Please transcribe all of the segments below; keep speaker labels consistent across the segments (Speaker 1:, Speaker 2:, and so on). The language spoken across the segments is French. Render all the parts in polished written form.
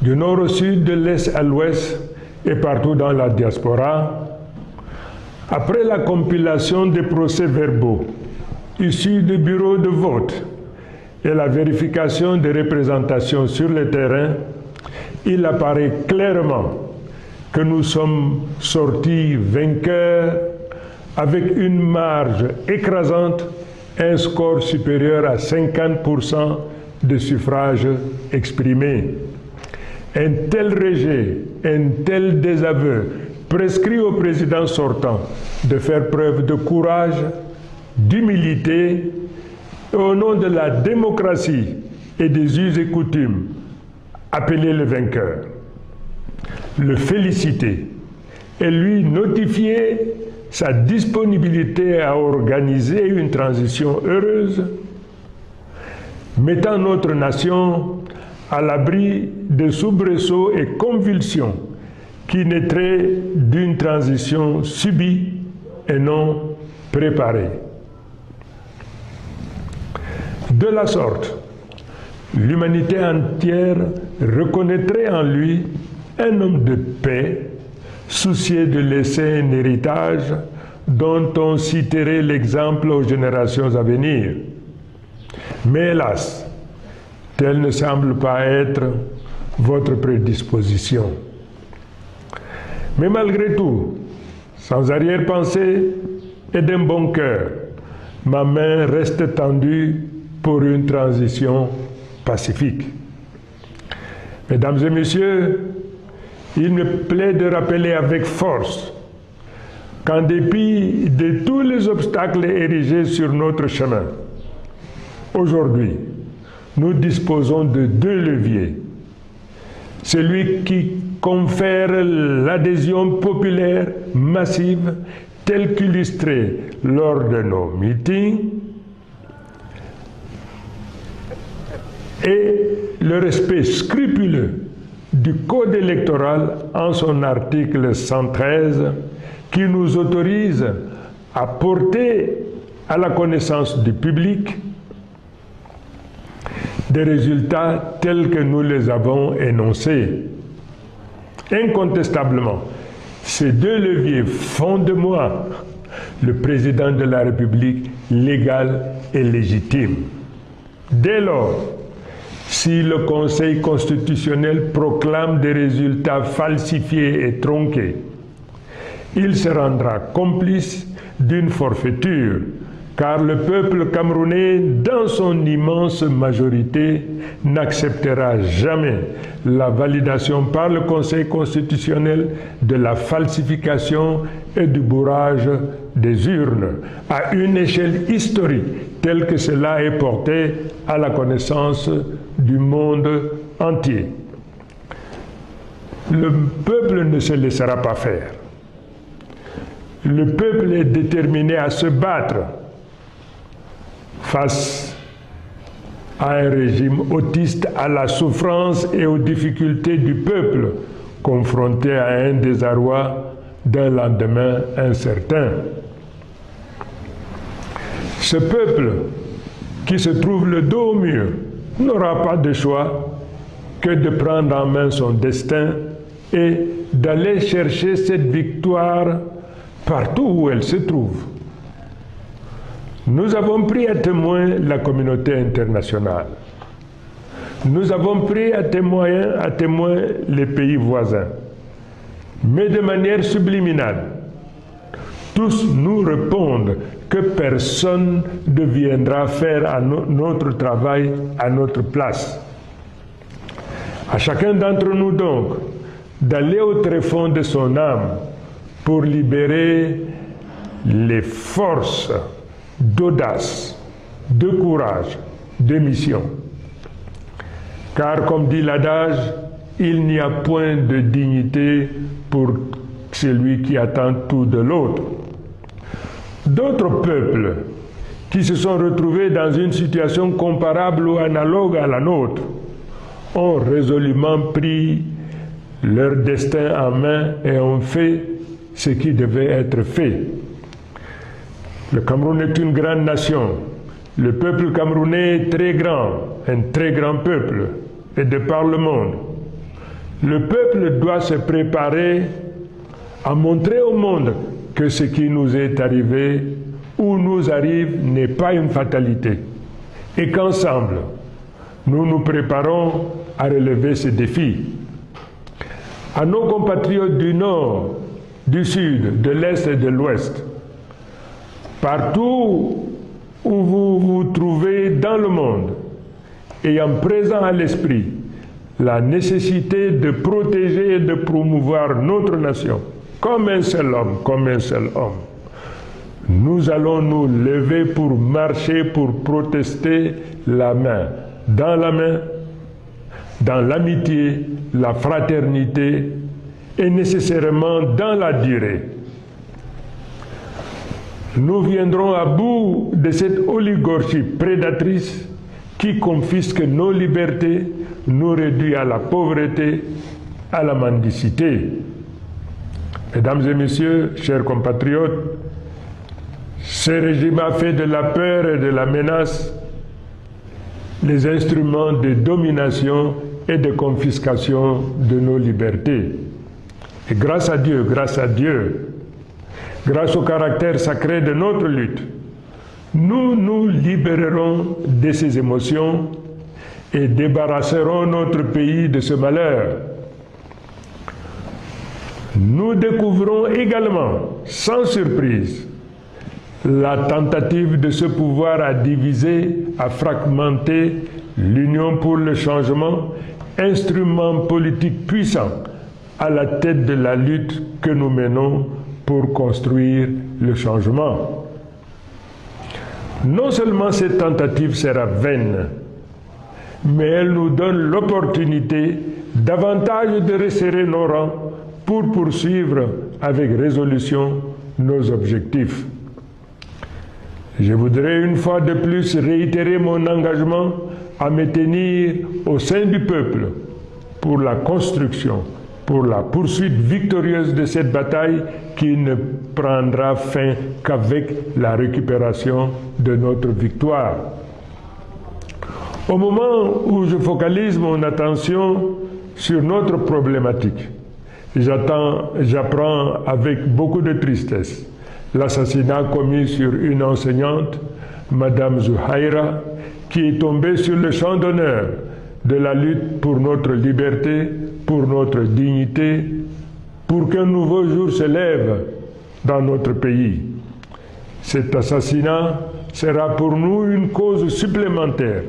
Speaker 1: du nord au sud, de l'est à l'ouest et partout dans la diaspora, après la compilation des procès-verbaux issus du bureau de vote et la vérification des représentations sur le terrain, il apparaît clairement que nous sommes sortis vainqueurs avec une marge écrasante, un score supérieur à 50% de suffrages exprimés. Un tel rejet, un tel désaveu prescrit au président sortant de faire preuve de courage, d'humilité et au nom de la démocratie et des us et coutumes, appeler le vainqueur, le féliciter et lui notifier sa disponibilité à organiser une transition heureuse, mettant notre nation à l'abri de soubresauts et convulsions qui naîtraient d'une transition subie et non préparée. De la sorte, l'humanité entière reconnaîtrait en lui un homme de paix, soucieux de laisser un héritage dont on citerait l'exemple aux générations à venir. Mais hélas, telle ne semble pas être votre prédisposition. Mais malgré tout, sans arrière-pensée et d'un bon cœur, ma main reste tendue pour une transition pacifique. Mesdames et messieurs, il me plaît de rappeler avec force qu'en dépit de tous les obstacles érigés sur notre chemin, aujourd'hui, nous disposons de deux leviers. Celui qui confère l'adhésion populaire massive telle qu'illustrée lors de nos meetings et le respect scrupuleux du Code électoral en son article 113 qui nous autorise à porter à la connaissance du public des résultats tels que nous les avons énoncés. Incontestablement, ces deux leviers font de moi le président de la République légal et légitime. Dès lors, si le Conseil constitutionnel proclame des résultats falsifiés et tronqués, il se rendra complice d'une forfaiture, car le peuple camerounais, dans son immense majorité, n'acceptera jamais la validation par le Conseil constitutionnel de la falsification et du bourrage des urnes à une échelle historique telle que cela est porté à la connaissance du monde entier. Le peuple ne se laissera pas faire. Le peuple est déterminé à se battre face à un régime autiste, à la souffrance et aux difficultés du peuple, confronté à un désarroi d'un lendemain incertain. Ce peuple, qui se trouve le dos au mur, n'aura pas de choix que de prendre en main son destin et d'aller chercher cette victoire partout où elle se trouve. Nous avons pris à témoin la communauté internationale. Nous avons pris à témoin les pays voisins. Mais de manière subliminale, tous nous répondent que personne ne viendra faire notre travail à notre place. À chacun d'entre nous donc d'aller au tréfonds de son âme pour libérer les forces d'audace, de courage, de mission. Car comme dit l'adage, il n'y a point de dignité pour celui qui attend tout de l'autre. D'autres peuples qui se sont retrouvés dans une situation comparable ou analogue à la nôtre ont résolument pris leur destin en main et ont fait ce qui devait être fait. Le Cameroun est une grande nation. Le peuple camerounais est très grand, un très grand peuple, et de par le monde. Le peuple doit se préparer à montrer au monde que ce qui nous est arrivé ou nous arrive n'est pas une fatalité et qu'ensemble, nous nous préparons à relever ces défis. À nos compatriotes du Nord, du Sud, de l'Est et de l'Ouest, partout où vous vous trouvez dans le monde, ayant présent à l'esprit la nécessité de protéger et de promouvoir notre nation, comme un seul homme, nous allons nous lever pour marcher, pour protester la main, dans l'amitié, la fraternité et nécessairement dans la durée. Nous viendrons à bout de cette oligarchie prédatrice qui confisque nos libertés, nous réduit à la pauvreté, à la mendicité. Mesdames et messieurs, chers compatriotes, ce régime a fait de la peur et de la menace les instruments de domination et de confiscation de nos libertés. Et grâce à Dieu, grâce au caractère sacré de notre lutte, nous nous libérerons de ces émotions et débarrasserons notre pays de ce malheur. Nous découvrons également, sans surprise, la tentative de ce pouvoir à diviser, à fragmenter l'Union pour le changement, instrument politique puissant à la tête de la lutte que nous menons pour construire le changement. Non seulement cette tentative sera vaine, mais elle nous donne l'opportunité davantage de resserrer nos rangs pour poursuivre avec résolution nos objectifs. Je voudrais une fois de plus réitérer mon engagement à me tenir au sein du peuple pour la construction, pour la poursuite victorieuse de cette bataille qui ne prendra fin qu'avec la récupération de notre victoire. Au moment où je focalise mon attention sur notre problématique, j'apprends avec beaucoup de tristesse l'assassinat commis sur une enseignante, Madame Zouhaïra, qui est tombée sur le champ d'honneur de la lutte pour notre liberté, pour notre dignité, pour qu'un nouveau jour se lève dans notre pays. Cet assassinat sera pour nous une cause supplémentaire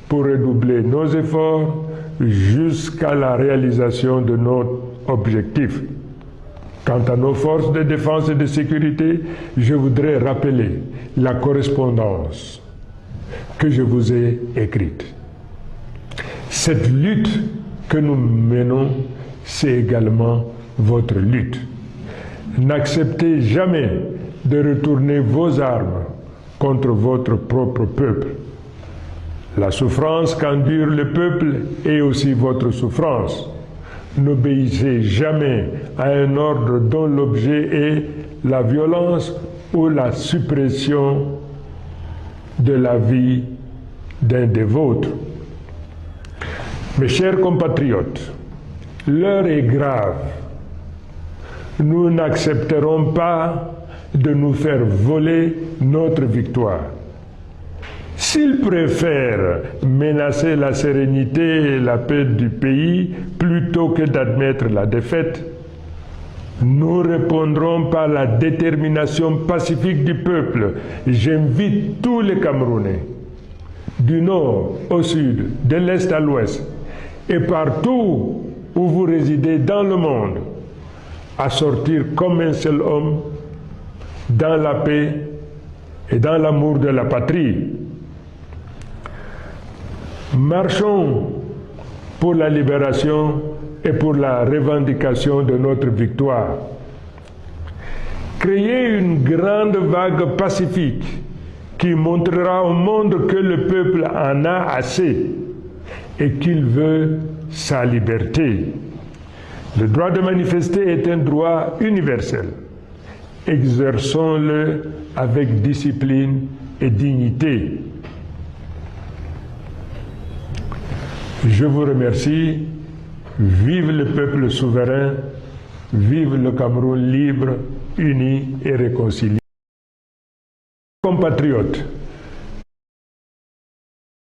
Speaker 1: pour redoubler nos efforts jusqu'à la réalisation de notre objectif. Quant à nos forces de défense et de sécurité, je voudrais rappeler la correspondance que je vous ai écrite. Cette lutte que nous menons, c'est également votre lutte. N'acceptez jamais de retourner vos armes contre votre propre peuple. La souffrance qu'endure le peuple est aussi votre souffrance. N'obéissez jamais à un ordre dont l'objet est la violence ou la suppression de la vie d'un des vôtres. Mes chers compatriotes, l'heure est grave. Nous n'accepterons pas de nous faire voler notre victoire. S'ils préfèrent menacer la sérénité et la paix du pays plutôt que d'admettre la défaite, nous répondrons par la détermination pacifique du peuple. J'invite tous les Camerounais, du nord au sud, de l'est à l'ouest, et partout où vous résidez dans le monde, à sortir comme un seul homme dans la paix et dans l'amour de la patrie. Marchons pour la libération et pour la revendication de notre victoire. Créez une grande vague pacifique qui montrera au monde que le peuple en a assez et qu'il veut sa liberté. Le droit de manifester est un droit universel. Exerçons-le avec discipline et dignité. Je vous remercie Vive le peuple souverain, vive le Cameroun libre, uni et réconcilié. Compatriotes,